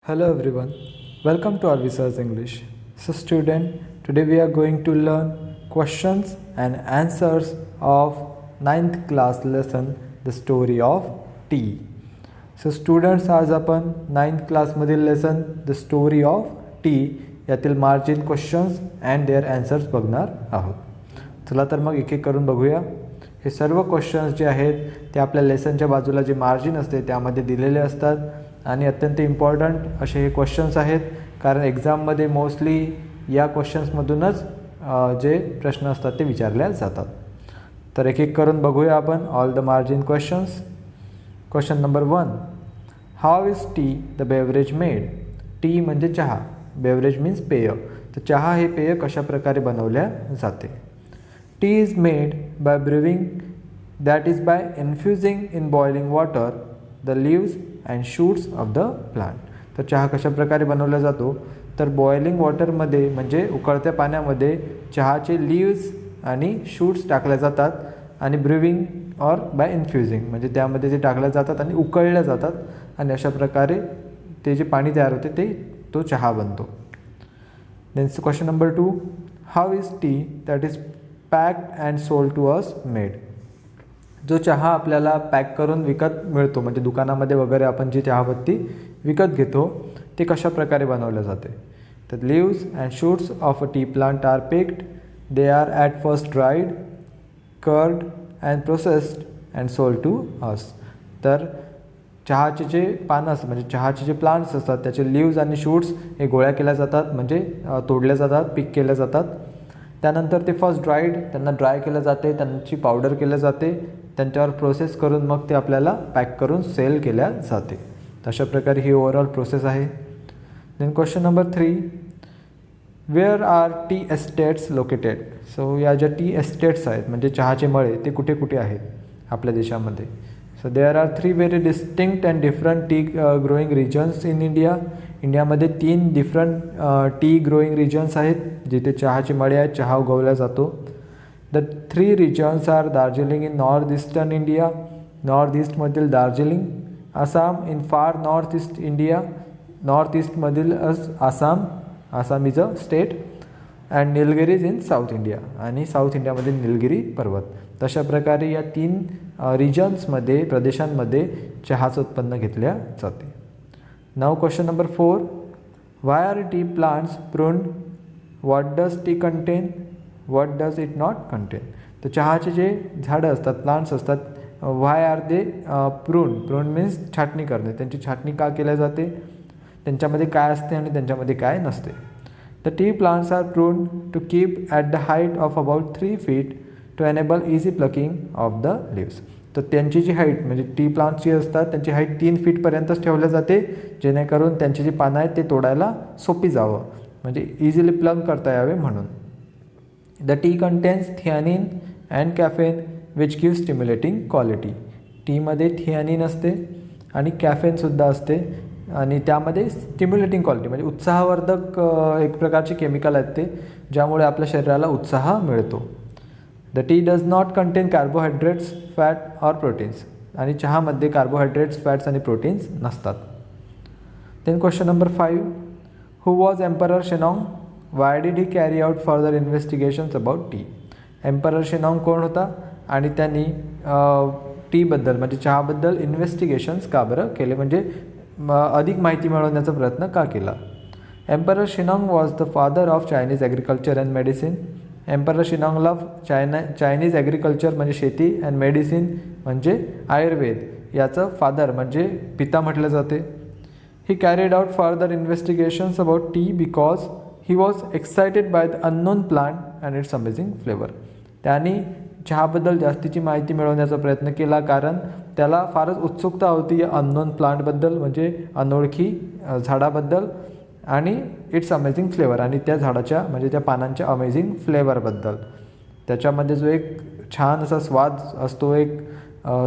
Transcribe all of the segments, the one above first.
Hello everyone, welcome to our Research English. So student, today we are going to learn questions and answers of ninth class lesson The Story of Tea. So students, आज आपण ninth class मधील lesson The Story of Tea यातील margin questions and their answers बघणार आहोत. चला तर मग एक एक करून बघूया. हे सर्व क्वेश्चन्स जे आहेत ते आपल्या लेसनच्या बाजूला जे मार्जिन असते त्यामध्ये दिलेले असतात आणि अत्यंत इम्पॉर्टंट असे हे क्वेश्चन्स आहेत, कारण एक्झाममध्ये मोस्टली या क्वेश्चन्समधूनच जे प्रश्न असतात ते विचारले जातात. तर एक एक करून बघूया आपण all the margin questions. Question number 1, how is T the beverage made. T म्हणजे चहा, बेवरेज मीन्स पेय. तर चहा हे पेय कशा प्रकारे बनवल्या जाते. Tea is made by brewing, that is by infusing in boiling water the leaves and shoots of the plant. तर चहा कशा प्रकारे बनवला जातो, तर बॉइलिंग वॉटरमध्ये म्हणजे उकळत्या पाण्यामध्ये चहाचे लिव्स आणि शूट्स टाकल्या जातात आणि ब्रुविंग ऑर बाय इन्फ्युजिंग म्हणजे त्यामध्ये ते टाकल्या जातात आणि उकळल्या जातात आणि अशा प्रकारे ते जे पाणी तयार होते तो चहा बनतो. Then question number 2, how is tea that is packed and sold to us made. जो चहा आपल्याला पॅक करून विकत मिळतो म्हणजे दुकानामध्ये वगैरे आपण जी चहापत्ती विकत घेतो ते कशा प्रकारे बनवले जाते. तर leaves and shoots of a tea plant are picked, they are at first dried, cured and processed and sold to us. तर चहाचे जे पानं असतात म्हणजे चहाचे जे प्लांट्स असतात त्याचे लिव्ज आणि शूट्स हे गोळ्या केल्या जातात म्हणजे तोडल्या जातात, पिक केल्या जातात. त्यानंतर ते फर्स्ट ड्राईड, त्यांना ड्राय केलं जाते, त्यांची पावडर केलं जाते, त्यांच्यावर प्रोसेस करून मग ते आपल्याला पॅक करून सेल केल्या जाते. तशा प्रकारे ही ओव्हरऑल प्रोसेस आहे. Then question number 3, where are tea estates located. So या ज्या टी एस्टेट्स आहेत म्हणजे चहाचे मळे ते कुठे कुठे आहेत आपल्या देशामध्ये. So there are 3 very distinct and different tea growing regions in India. इंडियामध्ये 3 डिफरंट टी ग्रोईंग रिजन्स आहेत जिथे चहाचे मळे आहेत, चहा उगवला जातो. The 3 regions are Darjeeling in north eastern India, north ईस्टमधील Darjeeling. Assam in far north east India, north ईस्टमधील Assam, Assam is a state. And Nilgiris in south India, आणि साऊथ इंडियामधील निलगिरी पर्वत. तशा प्रकारे या 3 रिजन्समध्ये प्रदेशांमध्ये चहाचं उत्पन्न घेतल्या जाते. नाव question number 4, why are tea plants pruned, what does tea contain, what does it not contain. तर चहाचे जे झाडं असतात, प्लांट्स असतात, why are they prune means छाटणी करणे. त्यांची छाटणी का केल्या जाते, त्यांच्यामध्ये काय असते आणि त्यांच्यामध्ये काय नसते. The tea plants are pruned to keep at the height of about 3 feet to enable easy plucking of the leaves. तर त्यांची जी हाईट म्हणजे टी प्लांट्सची असतात त्यांची हाईट 3 feetपर्यंतच ठेवल्या जाते, जेणेकरून त्यांची जी पानं आहेत ते तोडायला सोपी जावं म्हणजे इझिली प्लग करता यावे म्हणून. The T contains theanine and caffeine which give stimulating quality. टीमध्ये थियानिन असते आणि कॅफेनसुद्धा असते आणि त्यामध्ये स्टिम्युलेटिंग क्वालिटी म्हणजे उत्साहवर्धक एक प्रकारचे केमिकल आहेत ते, ज्यामुळे आपल्या शरीराला उत्साह मिळतो. The tea does not contain carbohydrates, fat or proteins. आणि चहामध्ये कार्बोहायड्रेट्स, फॅट्स आणि प्रोटीन्स नसतात. Then question number 5, who was emperor Shennong, why did he carry out further investigations about tea. Emperor Shennong कोण होता आणि त्यांनी टीबद्दल म्हणजे चहाबद्दल इन्व्हेस्टिगेशन्स का बरं केले म्हणजे अधिक माहिती मिळवण्याचा प्रयत्न का केला. Emperor Shennong was the father of Chinese agriculture and medicine. Emperor शेनॉंगला चायनीज ॲग्रिकल्चर म्हणजे शेती अँड मेडिसिन म्हणजे आयुर्वेद याचं फादर म्हणजे पिता म्हटलं जाते. He carried out further investigations about tea because he was excited by the unknown plant and its amazing flavour. त्यांनी चहाबद्दल जास्तीची माहिती मिळवण्याचा प्रयत्न केला कारण त्याला फारच उत्सुकता होती या अननोन प्लांटबद्दल म्हणजे अनोळखी झाडाबद्दल आणि इट्स अमेझिंग फ्लेवर आणि त्या झाडाच्या म्हणजे त्या पानांच्या अमेझिंग फ्लेवरबद्दल. त्याच्यामध्ये जो एक छान असा स्वाद असतो, एक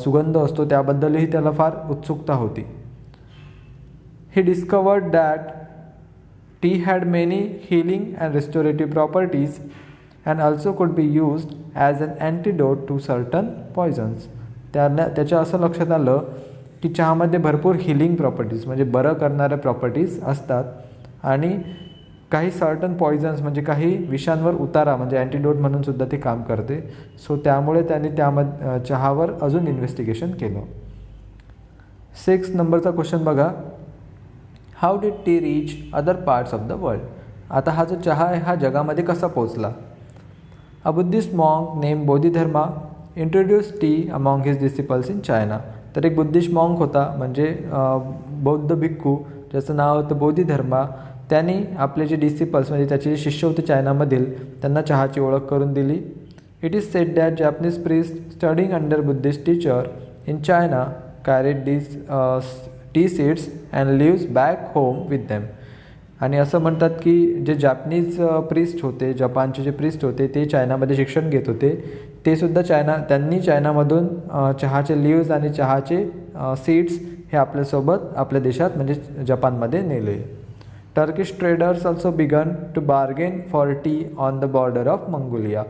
सुगंध असतो, त्याबद्दलही त्याला फार उत्सुकता होती. He discovered that tea had many healing and restorative properties and also could be used as an antidote to certain poisons. त्याच्या असं लक्षात आलं की चहामध्ये भरपूर हिलिंग प्रॉपर्टीज म्हणजे बरं करणाऱ्या प्रॉपर्टीज असतात आणि काही सर्टन पॉयझन्स म्हणजे काही विषांवर उतारा म्हणजे अँटीडोट म्हणून सुद्धा ते काम करते. सो त्यामुळे त्यांनी चहावर अजून इन्व्हेस्टिगेशन केलं. 6 नंबरचा क्वेश्चन बघा. How did tea reach other parts of the world. आता हा जो चहा आहे हा जगामध्ये कसा पोचला. A Buddhist monk name Bodhidharma introduce tea among his disciples in China. तर एक बुद्धिस्ट मॉन्क होता म्हणजे बौद्ध भिक्खू ज्याचं नाव होतं बोधिधर्मा. त्यांनी आपले जे डिसिपल्स म्हणजे त्याचे जे शिष्य होते चायनामधील त्यांना चहाची ओळख करून दिली. It is said that Japanese priest studying under Buddhist teacher in China carried this tea seeds and leaves back home with them. आणि असं म्हणतात की जे जॅपनीज प्रीस्ट होते जपानचे जे प्रीस्ट होते ते चायनामध्ये शिक्षण घेत होते ते सुद्धा त्यांनी चायनामधून चहाचे लिव्ज आणि चहाचे सीड्स हे आपल्यासोबत आपल्या देशात म्हणजे जपानमध्ये नेले. Turkish traders also began to bargain for tea on the border of Mongolia.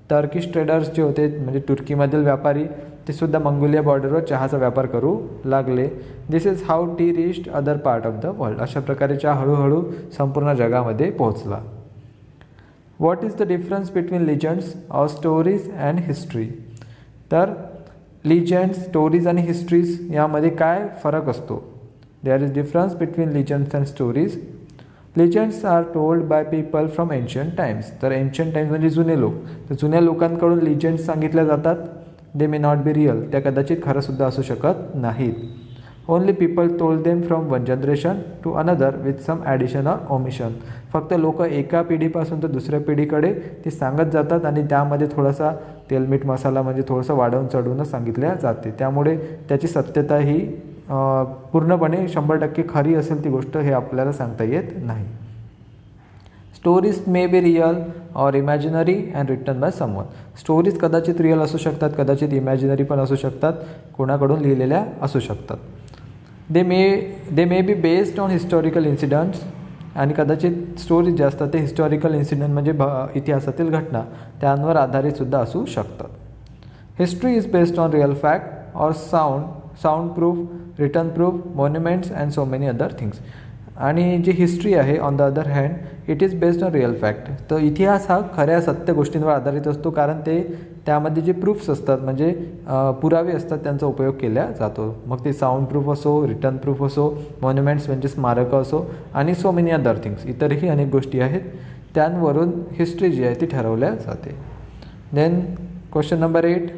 Turkish traders जे होते म्हणजे तुर्कीमधील व्यापारी ते सुद्धा मंगोलिया बॉर्डरवर चहाचा व्यापार करू लागले. This is how tea reached other part of the world. अशा प्रकारे चहा हळूहळू संपूर्ण जगामध्ये पोहोचला. What is the difference between legends or stories and history. तर लिजंड्स स्टोरीज आणि हिस्ट्रीज यामध्ये काय फरक असतो. There is difference between legends and stories. Legends are told by people from ancient times. तर एन्शियंट टाइम्स म्हणजे जुने लोक. तर जुन्या लोकांकडून लिजंड्स सांगितल्या जातात. They may not be real. त्या कदाचित खरंसुद्धा असू शकत नाहीत. Only people told them from one generation to another with some addition or omission. फक्त लोक एका पिढीपासून तर दुसऱ्या पिढीकडे ते सांगत जातात आणि त्यामध्ये थोडासा तेलमीठ मसाला म्हणजे थोडंसं वाढवून चढवूनच सांगितल्या जाते. त्यामुळे त्याची सत्यता ही पूर्णपणे 100% खरी असेल ती गोष्ट हे आपल्याला सांगता येत नाही. Stories may be real or imaginary and written by someone. Stories कदाचित रिअल असू शकतात कदाचित इमॅजिनरी पण असू शकतात कोणाकडून लिहिलेल्या असू शकतात. They may be based on historical incidents. आणि कदाचित स्टोरीज जे असतात ते हिस्टॉरिकल इन्सिडेंट म्हणजे इतिहासातील घटना त्यांवर आधारितसुद्धा असू शकतात. History is based on real fact or sound proof return proof monuments and so many other things. आणि जी हिस्ट्री आहे on the other hand it is based on real fact. तर इतिहास हा खऱ्या सत्य गोष्टींवर आधारित असतो कारण त्यामध्ये जे प्रूफ्स असतात म्हणजे पुरावे असतात त्यांचा उपयोग केला जातो. मग ते साऊंड प्रूफ असो रिटर्न प्रूफ असो मॉन्युमेंट्स म्हणजे स्मारकं असो आणि सो मेनी अदर थिंग्स इतरही अनेक गोष्टी आहेत त्यांवरून हिस्ट्री जी आहे ती ठरवल्या जाते. Then question number 8.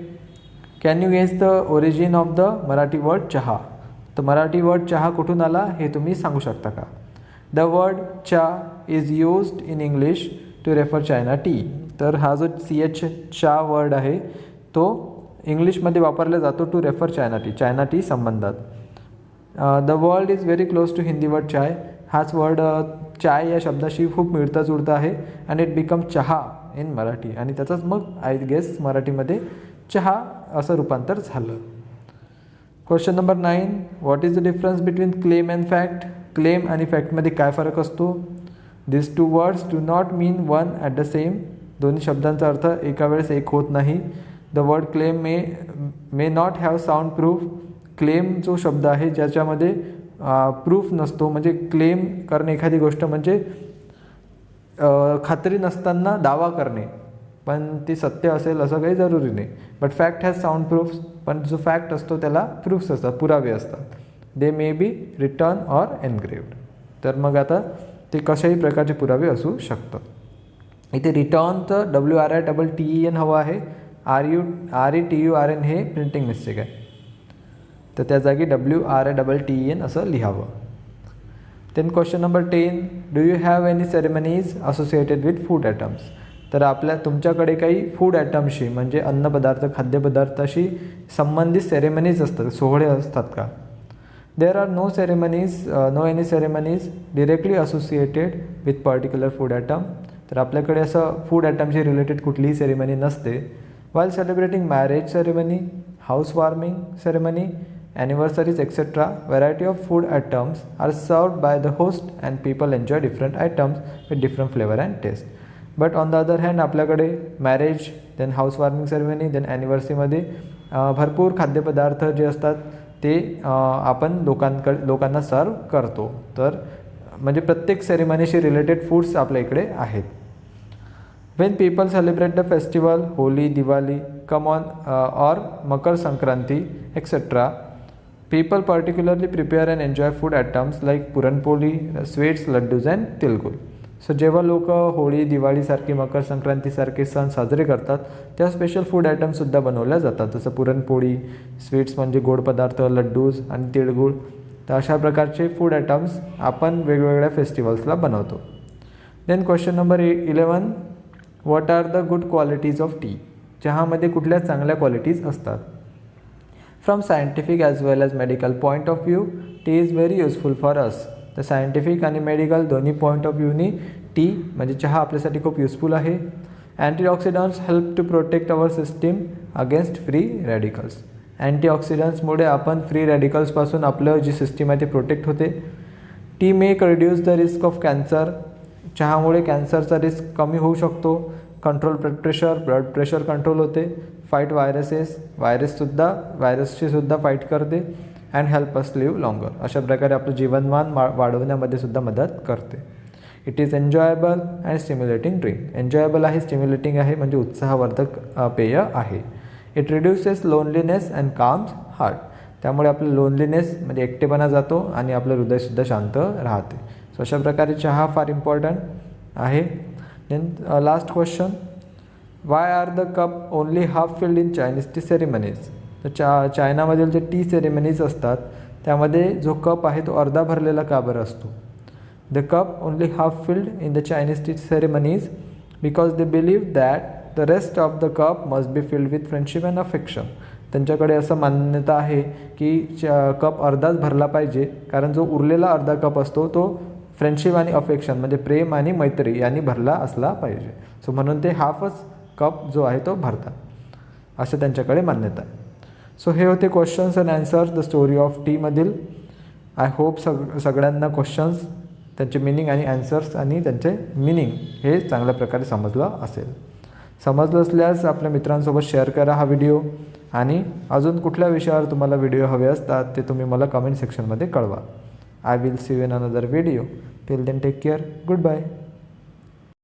Can you guess the origin of the Marathi word chaha. तर मराठी वर्ड चहा कुठून आला हे तुम्ही सांगू शकता का. The word cha is used in English to refer China tea. तर हा जो CH चा वर्ड आहे तो इंग्लिशमध्ये वापरला जातो टू रेफर चायना टी संबंधात. The word is very close to Hindi word chai. हाच वर्ड चाय या शब्दाशी खूप मिळता जुळता आहे आणि इट बिकम चहा इन मराठी आणि त्याचाच मग आय गेस मराठीमध्ये चहा असं रूपांतर झालं. Question number 9. What is the difference between claim and fact. Claim आणि फॅक्टमध्ये काय फरक असतो. This two words do not mean one at the same. दोन्ही शब्दांचा अर्थ एका वेळेस एक होत नाही. The word claim may not have sound proof. Claim जो शब्द आहे ज्याच्यामध्ये प्रूफ नसतो म्हणजे क्लेम करणे एखादी गोष्ट म्हणजे खात्री नसताना दावा करणे पण ती सत्य असेल असं काही जरुरी नाही. But fact has sound proofs. पण जो फॅक्ट असतो त्याला प्रूफ्स असतात पुरावे असतात. They may be written or engraved. तर मग आता ते कशाही प्रकारचे पुरावे असू शकतात. इथे रिटर्न तर WRITTEN हवं आहे. RETURN हे प्रिंटिंग मिस्टेक आहे तर त्या जागी WRITTEN असं लिहावं. Then question number 10. Do you have any ceremonies associated with food items. तर तुमच्याकडे काही फूड आयटमशी म्हणजे अन्नपदार्थ खाद्यपदार्थाशी संबंधित सेरेमनीज असतात सोहळे असतात का. There are no any ceremonies directly associated with particular food item. तर आपल्याकडे असं फूड आयटमशी रिलेटेड कुठलीही सेरेमनी नसते. While celebrating marriage ceremony house warming ceremony anniversaries etc. variety of food items are served by the host and people enjoy different items with different flavor and taste. But on the other hand आपल्याकडे marriage then house warming ceremony then ॲनिव्हर्सरीमध्ये भरपूर खाद्यपदार्थ जे असतात ते आपण लोकांना सर्व करतो. तर म्हणजे प्रत्येक सेरेमनीशी रिलेटेड फूड्स आपल्या इकडे आहेत. When people celebrate the festival, Holi, Diwali, come on or Makar Sankranti, etc., people particularly prepare and enjoy food items like puranpoli, sweets, laddus and tilgul. So जेव्हा लोक होळी, दिवाळीसारखे, मकर संक्रांतीसारखे सण साजरे करतात तेव्हा स्पेशल फूड आयटम्ससुद्धा बनवल्या जातात, जसं पुरणपोळी, स्वीट्स म्हणजे गोड पदार्थ, लड्डूज आणि तिळगुळ. तर अशा प्रकारचे फूड आयटम्स आपण वेगवेगळ्या फेस्टिवल्सला बनवतो. Then question number 11, what are the good qualities of tea? चहामध्ये कुठल्या चांगल्या क्वालिटीज असतात? From scientific as well as medical point of view tea is very useful for us. तर सायंटिफिक आणि मेडिकल दोन्ही पॉईंट ऑफ व्ह्यूनी टी म्हणजे चहा आपल्यासाठी खूप युजफुल आहे. Antioxidants help to protect our system against free radicals. अँटीऑक्सिडंट्समुळे आपण फ्री रॅडिकल्सपासून आपलं जी सिस्टीम आहे ते प्रोटेक्ट होते. Tea make reduce the risk of cancer. चहामुळे कॅन्सरचा रिस्क कमी होऊ शकतो. कंट्रोल ब्लड प्रेशर कंट्रोल होते. फाईट व्हायरसची सुद्धा फाईट करते. And help us live longer. अशा प्रकारे आपलं जीवनमान वाढवण्यामध्ये सुद्धा मदत करते. It is enjoyable and stimulating drink. Enjoyable आहे, स्टिम्युलेटिंग आहे, म्हणजे उत्साहवर्धक पेय आहे. It reduces loneliness and calms heart. त्यामुळे आपलं लोनलीनेस म्हणजे एकटेपणा जातो आणि आपलं हृदयसुद्धा शांत राहते. सो अशा प्रकारे चहा फार इम्पॉर्टंट आहे. Then last question, why are the cup only half filled in Chinese tea ceremonies? तर चायनामधील जे टी सेरेमनीज असतात त्यामध्ये जो कप आहे तो अर्धा भरलेला का बरं असतो? The cup only half filled in the Chinese tea ceremonies because they believe that the rest of the cup must be filled with friendship and affection. त्यांच्याकडे असं मान्यता आहे की कप अर्धाच भरला पाहिजे, कारण जो उरलेला अर्धा कप असतो तो फ्रेंडशिप आणि अफेक्शन म्हणजे प्रेम आणि मैत्री यांनी भरला असला पाहिजे. सो म्हणून ते हाफच कप जो आहे तो भरतात, असं त्यांच्याकडे मान्यता आहे. सो हे होते questions and answers the story of टीमधील. आय होप सगळ्यांना क्वेश्चन्स, त्यांचे मिनिंग आणि ॲन्सर्स आणि त्यांचे मिनिंग हे चांगल्या प्रकारे समजलं असेल. समजलं असल्यास आपल्या मित्रांसोबत शेअर करा हा व्हिडिओ. आणि अजून कुठल्या विषयावर तुम्हाला व्हिडिओ हवे असतात ते तुम्ही मला कमेंट सेक्शनमध्ये कळवा. I will see you in another video. Till then take care. Good bye.